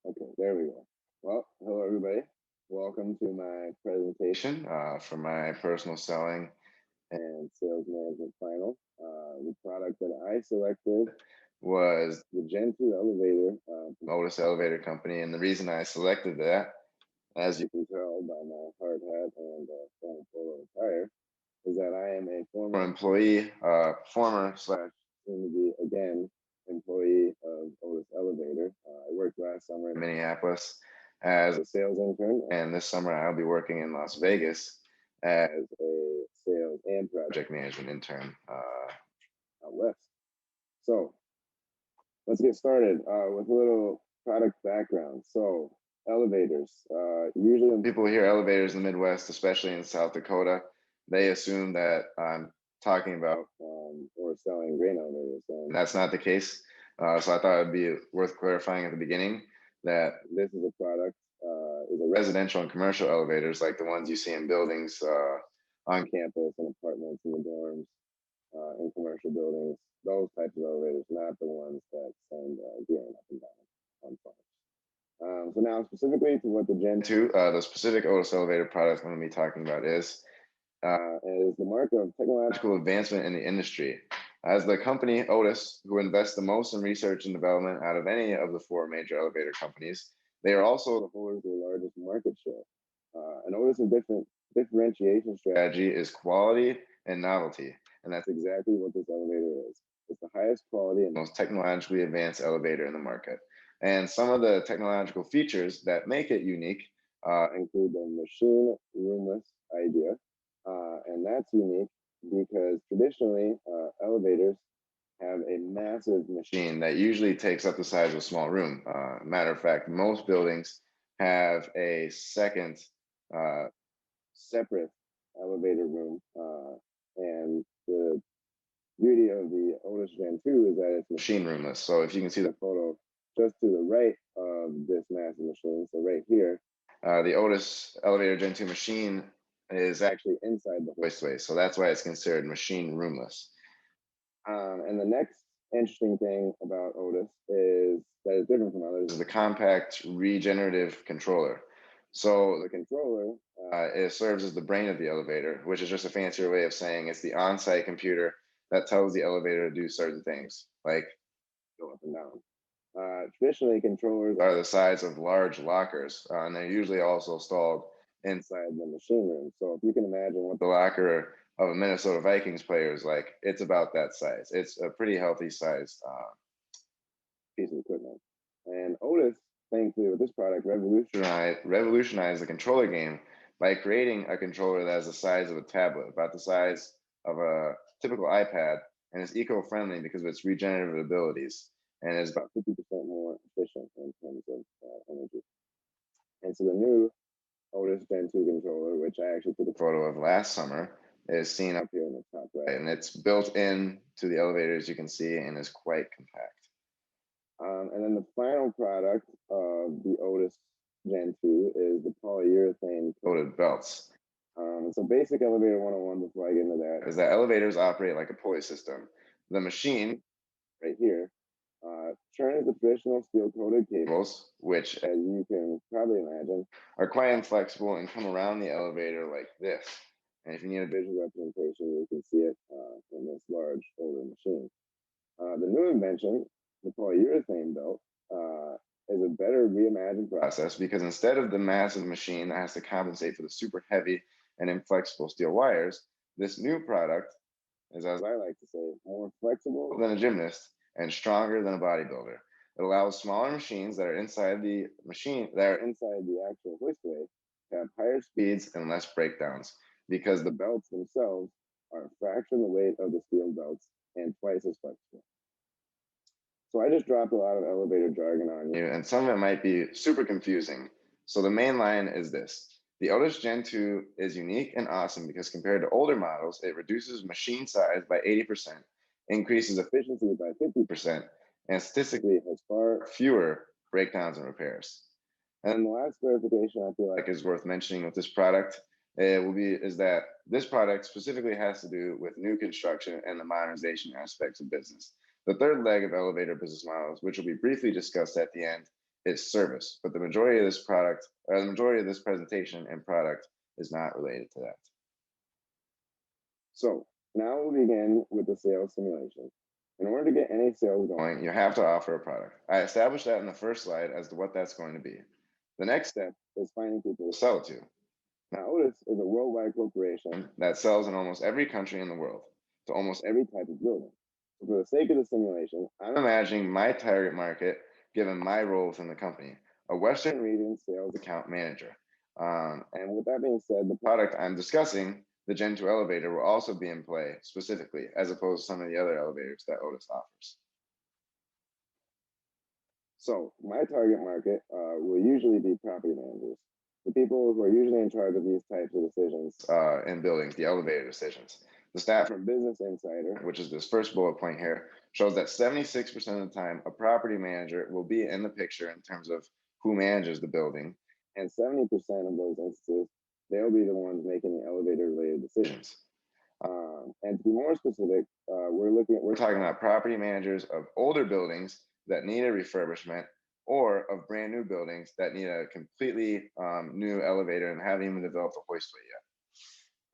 Okay, there we go. Well, hello everybody. Welcome to my presentation for my personal selling and sales management final. The product that I selected was the Gen 2 elevator from Otis Elevator Company. And the reason I selected that, as you can tell by my hard hat and former polo attire, is that I am a former employee, former slash soon to be again employee of Otis Elevator. I worked last summer in Minneapolis as a sales intern, and this summer I'll be working in Las Vegas as a sales and project management intern out west. So let's get started with a little product background. So elevators. Usually when people hear elevators in the Midwest, especially in South Dakota, they assume that I'm talking about or selling grain elevators. And that's not the case. So I thought it'd be worth clarifying at the beginning that this is a product, is a residential and commercial elevators like the ones you see in buildings on campus and apartments in the dorms in commercial buildings, those types of elevators, not the ones that send grain up and down on farms. So now specifically to what the Gen 2, the specific Otis elevator product I'm going to be talking about is the mark of technological advancement in the industry. As the company Otis, who invests the most in research and development out of any of the four major elevator companies, they are also the holders of the largest market share. And Otis's differentiation strategy is quality and novelty. And that's exactly what this elevator is. It's the highest quality and most technologically advanced elevator in the market. And some of the technological features that make it unique include the machine roomless idea. And that's unique because traditionally elevators have a massive machine that usually takes up the size of a small room. Matter of fact, most buildings have a second separate elevator room. And the beauty of the Otis Gen 2 is that it's machine roomless. So if you can see the photo just to the right of this massive machine, so right here, the Otis Elevator Gen 2 machine is actually inside the hoistway. So that's why it's considered machine roomless. And the next interesting thing about Otis is that it's different from others is the compact regenerative controller. So the controller it serves as the brain of the elevator, which is just a fancier way of saying it's the on-site computer that tells the elevator to do certain things, like go up and down. Traditionally, controllers are the size of large lockers, and they're usually also installed inside the machine room. So if you can imagine what the locker of a Minnesota Vikings player is like, it's about that size. It's a pretty healthy sized piece of equipment. And Otis, thankfully, with this product, revolutionized the controller game by creating a controller that is the size of a tablet, about the size of a typical iPad, and is eco-friendly because of its regenerative abilities, and is about 50% more efficient in terms of energy. And so the new Otis Gen 2 controller, which I actually took a photo of last summer, is seen up here in the top right. And it's built in to the elevator, as you can see, and is quite compact. And then the final product of the Otis Gen 2 is the polyurethane coated belts. And so basic elevator 101 before I get into that is that elevators operate like a pulley system. The machine right here turns the traditional steel coated cables, which as you can probably imagine, are quite inflexible and come around the elevator like this. And if you need a visual representation, you can see it in this large older machine. The new invention, the polyurethane belt, is a better reimagined process because instead of the massive machine that has to compensate for the super heavy and inflexible steel wires, this new product is, as I like to say, more flexible than a gymnast and stronger than a bodybuilder. It allows smaller machines that are inside the actual hoistway to have higher speeds and less breakdowns because the belts themselves are a fraction the weight of the steel belts and twice as flexible. So I just dropped a lot of elevator jargon on you, and some of it might be super confusing. So the main line is this. The Otis Gen 2 is unique and awesome because compared to older models, it reduces machine size by 80%, increases efficiency by 50%, and statistically has far fewer breakdowns and repairs. And the last clarification I feel like is worth mentioning with this product is that this product specifically has to do with new construction and the modernization aspects of business. The third leg of elevator business models, which will be briefly discussed at the end, is service, but the majority of this presentation and product is not related to that. So now we'll begin with the sales simulation. In order to get any sales going, you have to offer a product. I established that in the first slide as to what that's going to be. The next step is finding people to sell it to. Now, Otis is a worldwide corporation that sells in almost every country in the world to almost every type of building. So for the sake of the simulation, I'm imagining my target market given my role within the company, a Western region sales account manager. And with that being said, the product I'm discussing, the Gen 2 elevator, will also be in play specifically, as opposed to some of the other elevators that Otis offers. So my target market will usually be property managers, the people who are usually in charge of these types of decisions in buildings, the elevator decisions. The stat from Business Insider, which is this first bullet point here, shows that 76% of the time, a property manager will be in the picture in terms of who manages the building. And 70% of those instances, they'll be the ones making the elevator-related decisions. And to be more specific, we're talking about property managers of older buildings that need a refurbishment, or of brand new buildings that need a completely new elevator and haven't even developed a hoistway yet.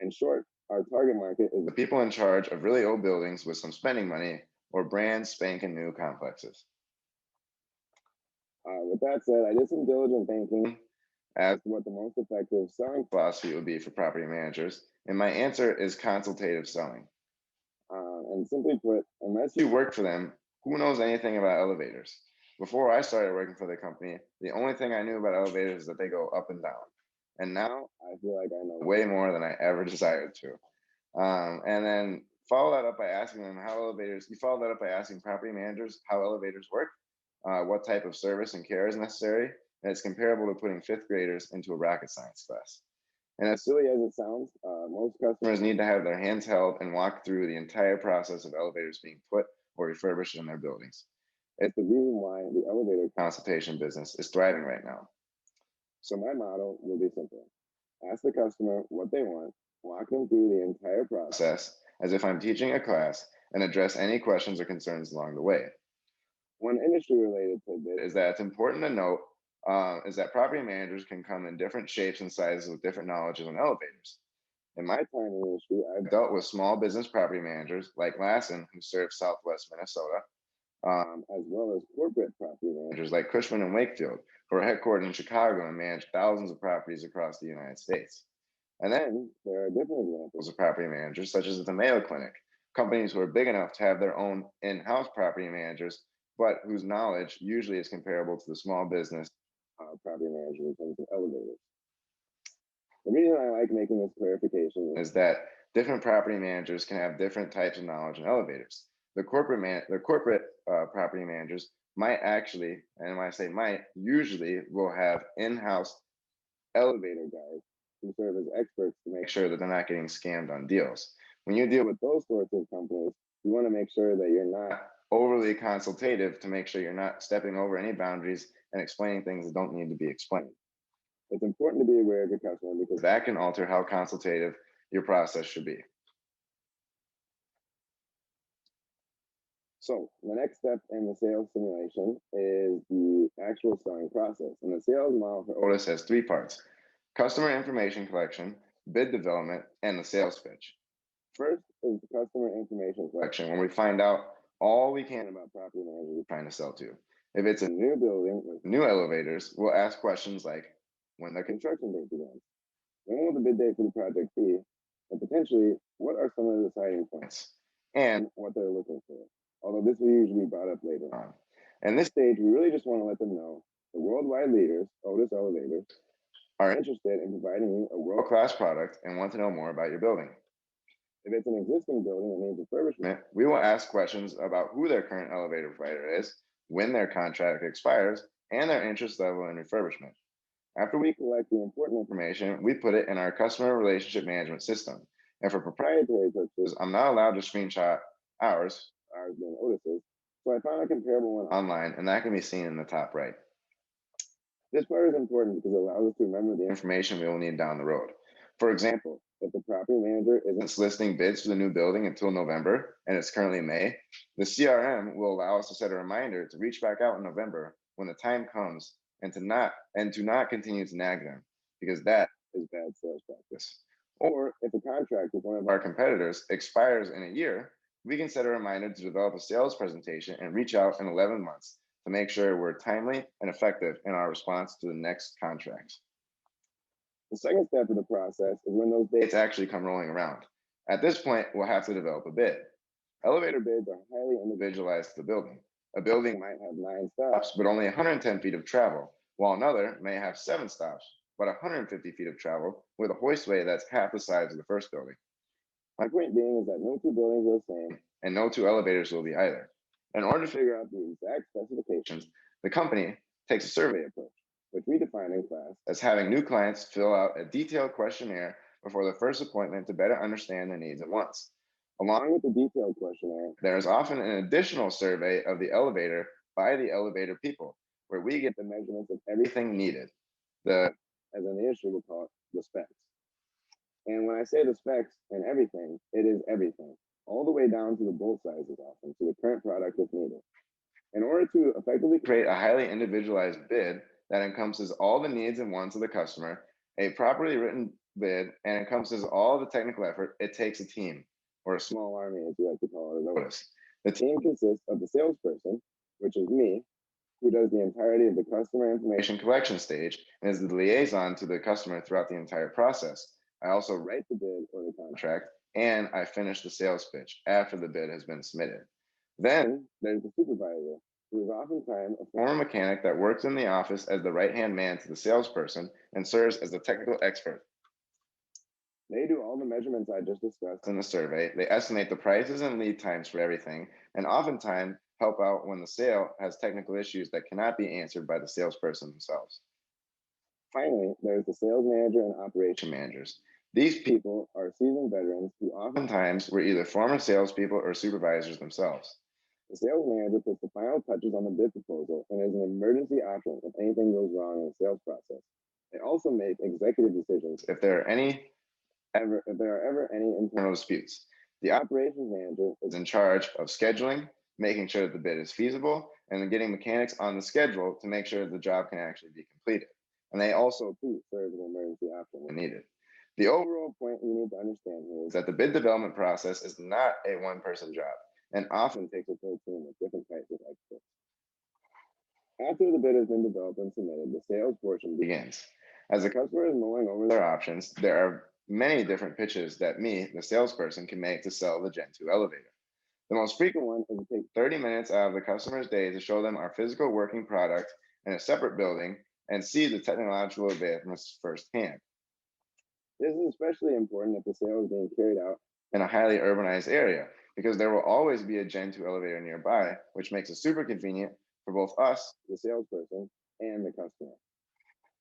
In short, our target market is the people in charge of really old buildings with some spending money, or brand spanking new complexes. With that said, I did some diligent thinking as to what the most effective selling philosophy would be for property managers, and my answer is consultative selling. And simply put, unless you work for them, who knows anything about elevators? Before I started working for the company, the only thing I knew about elevators is that they go up and down. And now I feel like I know way more than I ever desired to. And then follow that up by asking them follow that up by asking property managers how elevators work, what type of service and care is necessary, and it's comparable to putting fifth graders into a rocket science class. And as silly as it sounds, most customers need to have their hands held and walk through the entire process of elevators being put or refurbished in their buildings. It's the reason why the elevator consultation business is thriving right now. So my motto will be simple. Ask the customer what they want, walk them through the entire process as if I'm teaching a class, and address any questions or concerns along the way. One industry-related tidbit is that it's important to note is that property managers can come in different shapes and sizes with different knowledges on elevators. In my time in the industry, I've dealt with small business property managers like Lassen, who serves Southwest Minnesota, as well as corporate property managers like Cushman and Wakefield, who are headquartered in Chicago and manage thousands of properties across the United States. And then there are different examples of property managers, such as the Mayo Clinic, companies who are big enough to have their own in-house property managers, but whose knowledge usually is comparable to the small business property manager in terms of elevators. The reason I like making this clarification is that different property managers can have different types of knowledge in elevators. The corporate property managers might actually, and when I say might, usually will have in-house elevator guys who serve as experts to make sure that they're not getting scammed on deals. When you deal with those sorts of companies, you want to make sure that you're not overly consultative to make sure you're not stepping over any boundaries and explaining things that don't need to be explained. It's important to be aware of your customer because that can alter how consultative your process should be. So the next step in the sales simulation is the actual selling process. And the sales model for Otis has three parts: customer information collection, bid development, and the sales pitch. First is the customer information collection, when we find out all we can about property managers we're trying to sell to. If it's a new building with new elevators, we'll ask questions like, when the construction date begins, when will the bid date for the project be, and potentially, what are some of the deciding points, and what they're looking for. Although this will usually be brought up later on. And this stage, we really just want to let them know the worldwide leaders, Otis Elevators, are interested in providing you a world-class product and want to know more about your building. If it's an existing building that needs refurbishment, we will ask questions about who their current elevator provider is, when their contract expires, and their interest level in refurbishment. After we collect the important information, we put it in our customer relationship management system. And for proprietary purposes, I'm not allowed to screenshot ours being Otis's, so I found a comparable one online, and that can be seen in the top right. This part is important because it allows us to remember the information we will need down the road. For example, if the property manager isn't soliciting bids for the new building until November, and it's currently May, the CRM will allow us to set a reminder to reach back out in November when the time comes, and to not continue to nag them, because that is bad sales practice. Or if a contract with one of our competitors expires in a year, we can set a reminder to develop a sales presentation and reach out in 11 months to make sure we're timely and effective in our response to the next contract. The second step of the process is when those dates actually come rolling around. At this point, we'll have to develop a bid. Elevator bids are highly individualized to the building. A building might have 9 stops, but only 110 feet of travel, while another may have 7 stops, but 150 feet of travel with a hoistway that's half the size of the first building. My point being is that no two buildings are the same, and no two elevators will be either. In order to figure out the exact specifications, the company takes a survey approach, which we define in class as having new clients fill out a detailed questionnaire before the first appointment to better understand their needs and wants. Along with the detailed questionnaire, there is often an additional survey of the elevator by the elevator people, where we get the measurements of everything needed. As in the issue, we'll call it the specs. And when I say the specs and everything, it is everything, all the way down to the bolt sizes often, to the current product if needed. In order to effectively create a highly individualized bid that encompasses all the needs and wants of the customer, a properly written bid and encompasses all the technical effort, it takes a team, or a small army, as we like to call it at Otis. The team consists of the salesperson, which is me, who does the entirety of the customer information collection stage and is the liaison to the customer throughout the entire process. I also write the bid or the contract, and I finish the sales pitch after the bid has been submitted. Then there's the supervisor, who is oftentimes a former mechanic that works in the office as the right-hand man to the salesperson and serves as the technical expert. They do all the measurements I just discussed in the survey. They estimate the prices and lead times for everything, and oftentimes help out when the sale has technical issues that cannot be answered by the salesperson themselves. Finally, there's the sales manager and operation managers. These people are seasoned veterans who oftentimes were either former salespeople or supervisors themselves. The sales manager puts the final touches on the bid proposal and is an emergency option if anything goes wrong in the sales process. They also make executive decisions if there are ever any internal disputes. The operations manager is in charge of scheduling, making sure that the bid is feasible, and then getting mechanics on the schedule to make sure that the job can actually be completed. And they also serve as an emergency option when needed. The overall point we need to understand here is that the bid development process is not a one-person job and often takes a full team with different types of experts. After the bid has been developed and submitted, the sales portion begins. As the customer is mulling over their options, there are many different pitches that me, the salesperson, can make to sell the Gen 2 elevator. The most frequent one is to take 30 minutes out of the customer's day to show them our physical working product in a separate building and see the technological advancements firsthand. This is especially important if the sale is being carried out in a highly urbanized area, because there will always be a Gen 2 elevator nearby, which makes it super convenient for both us, the salesperson, and the customer.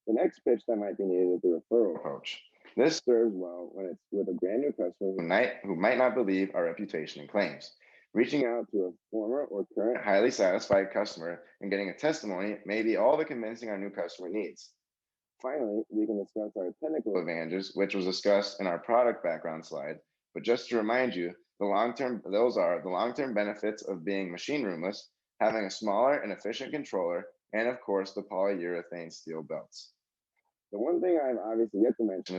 The next pitch that might be needed is the referral approach. This serves well when it's with a brand new customer who might not believe our reputation and claims. Reaching out to a former or current highly satisfied customer and getting a testimony may be all the convincing our new customer needs. Finally, we can discuss our technical advantages, which was discussed in our product background slide. But just to remind you, those are the long-term benefits of being machine roomless, having a smaller and efficient controller, and of course, the polyurethane steel belts. The one thing I've obviously yet to mention is